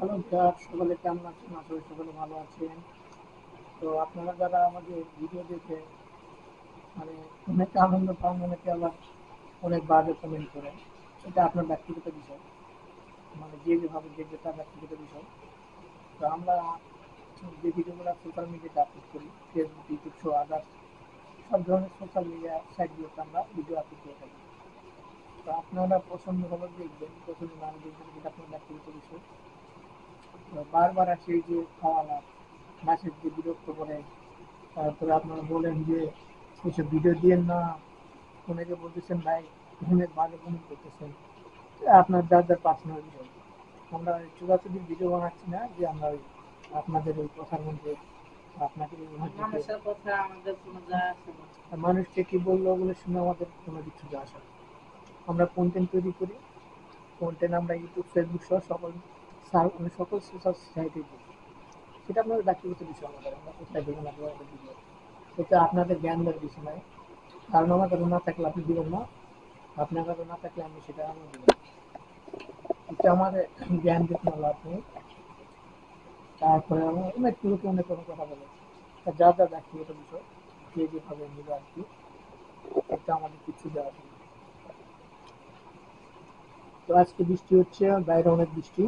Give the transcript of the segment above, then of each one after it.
Hello viewer, সকলে কেমন আছেন? আশা করি সকলে ভালো আছেন। তো আপনারা যারা আমাদের ভিডিও দেখে মানে অনেকে আনন্দ পান, অনেকে আবার অনেক বাজে কমেন্ট করেন। এটা আপনার ব্যক্তিগত বিষয়, মানে যে যেভাবে দেখবে তার ব্যক্তিগত বিষয়। তো আমরা যে ভিডিওগুলো সোশ্যাল মিডিয়াতে আপলোড করি, ফেসবুক, ইউটিউব সহ আদার্স সব ধরনের সোশ্যাল মিডিয়া সাইটগুলোতে আমরা ভিডিও আপলোড করে থাকি। তো আপনারা পছন্দ হলে দেখবেন, পছন্দ না হলে দেখবেন, এটা আপনার ব্যক্তিগত বিষয়। তো বারবার আসে এই যে খাওয়া লাভ, মাছের যে বিরক্ত করে, তারপরে আপনারা বলেন যে এসব ভিডিও দিয়েন না, অনেকে বলতেছেন ভাই অনেক বাজে কমেন্ট করতেছেন। আপনার যার যার পার্সোনাল বিষয়, আমরা চোরাচুরির ভিডিও বানাচ্ছি না যে আমরা ওই আপনাদের ওই কথার মধ্যে আপনাকে মানুষের কথা আমাদের কোনো যায় আসে না। মানুষকে কি বললো বলে শুনে আমাদের কোনো কিছু যায় আসে না। আমরা কন্টেন্ট তৈরি করি, কন্টেন্ট আমরা ইউটিউব, ফেসবুক সহ সকল সোশ্যাল সাইটে দিই। সেটা আপনাদের ব্যক্তিগত বিষয়, আমাদের আমরা কোথায় দেবো না দেবো আমাদের ভিডিও, এটা আপনাদের জ্ঞান দেওয়ার বিষয় নয়। কারণ আমার কাছে না থাকলে আপনি দিবেন না, আপনার কাছে না থাকলে আমি সেটা আমি দেবো না। এটা আমার জ্ঞান দিতে হলো আপনি। তারপরে আমি অনেক লোকে অনেক কোনো কথা বলে, তা যা যা ব্যক্তিগত বিষয় যে যেভাবে নিবে আর কি, এটা আমাদের কিছু দেওয়া আছে না। তো আজকে বৃষ্টি হচ্ছে, বাইরে অনেক বৃষ্টি।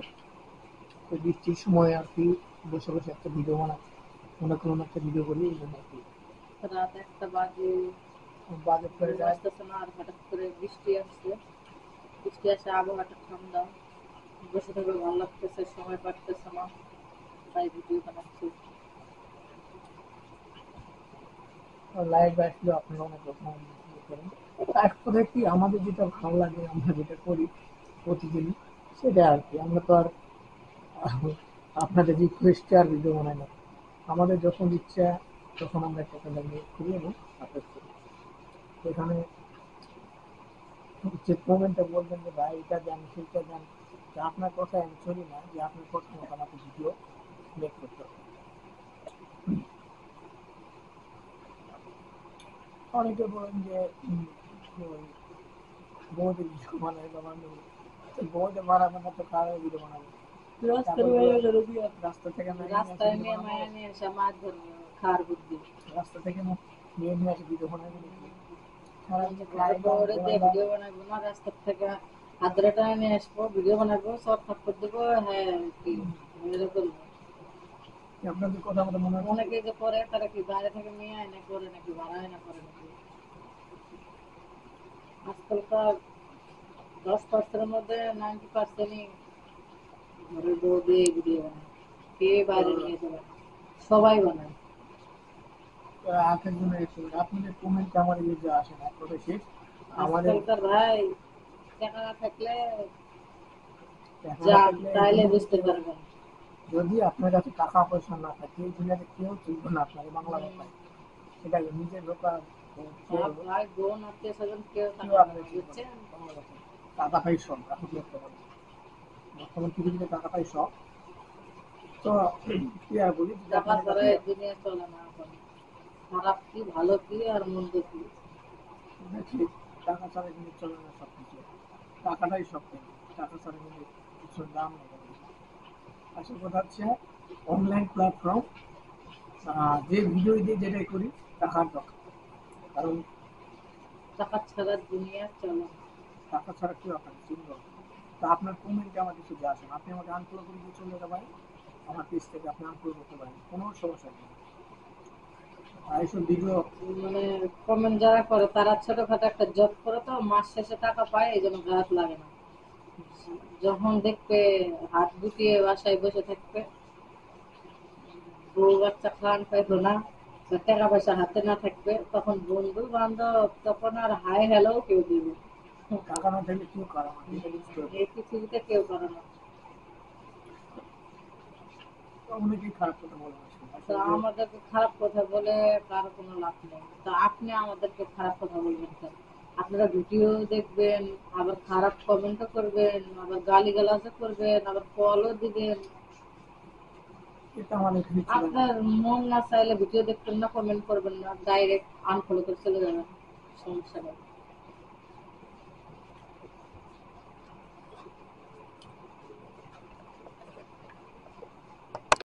তো বৃষ্টির সময় আর কি বসে বসে একটা ভিডিও বানাচ্ছি, মনে করুন একটা ভিডিও করি এই জন্য আর কি। রাত 1টা বাজে, বাজেট করে ঘুম যায়। আসতেছে না, আর হঠাৎ করে বৃষ্টি আসছে। বৃষ্টি আসে, আবহাওয়াটা ঠান্ডা, বসে থেকে ভালো লাগতেছে, সময় কাটতেছে না, তাই ভিডিও বানাচ্ছি। লাইভ আসলে আপনারা অনেক রকম করেন। তারপরে কি আমাদের যেটা ভালো লাগে আমরা যেটা করি প্রতিদিন, সেটা আর কি। আমরা তো আর আপনাদের রিকোয়েস্টে আর ভিডিও বানাই না। আমাদের যখন ইচ্ছা তখন আমরা একটা লাগিয়ে করি এবং আপলোড করি। তো এখানে যে কমেন্টে বলবেন যে ভাই এটা দেন সেইটা দেন, যে আপনার কথায় আমি চলি না, যে আপনার কথা মতো আমাকে ভিডিও মেক করতে হবে। অনেকে বলেন যে ওই বউদের ভিডিও বানায় বা বান্ধবী, তো বউদের বানাবে না তো কারো ভিডিও বানাবে? রাস্তার তারপর বলে মেয়ে রবি রাস্তা থেকে মেয়ে নিয়ে এসে রাস্তায় ভিডিও মেয়ে বানাবো, মায়া নিয়ে এসে মাছ ধরবে, খাওয়ার বুদ্ধি। রাস্তা থেকে মেয়ে নিয়ে এসে ভিডিও বানাবে নাকি? সারাদিন ঘরে খাইলাম বউরে দিয়ে ঘুমাইলাম। ভিডিও বানাবো না, রাস্তার থেকে আদ্রাটা নিয়ে আসবো, ভিডিও বানাবো, সব থাপ্পড় দেবো। হ্যাঁ, কি এরকম। আপনাদের কথা মতো মনে হচ্ছে কি অনেকে যে করে তারা কি বাইরে থেকে নিয়ে আয় না করে নাকি, বাড়ায় না করে নাকি। আজকালকার 10%-এর মধ্যে 90%ই ঘরের বউ দিয়ে ভিডিও বানায়, কে বাইরে নিয়ে এসে বানায়, সবাই বানায়। আখের জন্য এসে আপনাদের কমেন্ট আমার এই যে আসে না, কথা শেষ। আমাদের আজকালকার ভাই টাকা না থাকলে দেখা না যান, থাকলে এই তাইলে দুনিয়াতে বুঝতে কেউ, পারবেন। যদি আপনার কাছে টাকা পয়সা না থাকে এই দুনিয়াতে কেউ চলবে না আপনার বাংলা হম, কথায়। এটা নিজের লোক আর কেউ বাপ ভাই বোন আত্মীয় স্বজন কেউ কেউ তাকাবে আপনার না, চিনবে না বুঝছেন। বাংলা কথায়। টাকাটাই সব এখন করতে পারে, বর্তমান পৃথিবীতে টাকাটাই সব। তো কি আর বলি, যদি টাকা আপনাদের ছাড়া কাছে এই দুনিয়া চলে না এখন। খারাপ কি ভালো কি আর মন্দ কি। ঠিক, টাকা ছাড়া কিন্তু চলে না সবকিছু, টাকাটাই সব কিছু। টাকা ছাড়া কিন্তু কিছুর দাম নেই কোনো কিছু। আসল কথা হচ্ছে অনলাইন প্ল্যাটফর্ম, যে ভিডিও দিয়ে যেটাই করি টাকার দরকার। কারণ টাকা ছাড়া দুনিয়া চলে না। টাকা ছাড়া কেউ আপনাকে চিনবে না। তো আপনার কমেন্টে আমার কিছু যায় আসে না, আপনি আমাকে আনফলো করে দিয়ে চলে যেতে পারেন, আমার পেজ থেকে আপনি আনফলো করতে পারেন, কোনো সমস্যা নেই। আর এইসব ভিডিও মানে কমেন্ট যারা করে তারা ছোটখাটো একটা জব করে, তো মাস শেষে টাকা পায়, এই জন্য খারাপ লাগে না। যখন দেখবে হাত গুটিয়ে বাসায় বসে থাকবে, বউ বাচ্চা খান পাইতো না, বা টাকা পয়সা হাতে না থাকবে, তখন বন্ধু বান্ধব তখন আর হাই হ্যালো কেউ দিবে। টাকা না থাকলে কেউ করে না, এটা বুঝতে হবে। এই পৃথিবীতে কেউ করে না। তো অনেকেই খারাপ কথা বলে আসে তো আসলে যে আমাদেরকে খারাপ কথা বলে কারো কোনো লাভ নেই, তো আপনি আমাদেরকে খারাপ কথা বলবেন কেন? আপনারা ভিডিও দেখবেন, আবার খারাপ কমেন্টও করবেন, আবার গালিগালাজও করবেন, আবার কলও দিবেন। এটা আমার এখানে চলে না। আপনার মন না চাইলে ভিডিও দেখবেন না, কমেন্ট করবেন না, ডাইরেক্ট আনফলো করে চলে যাবেন, সমস্যা নেই।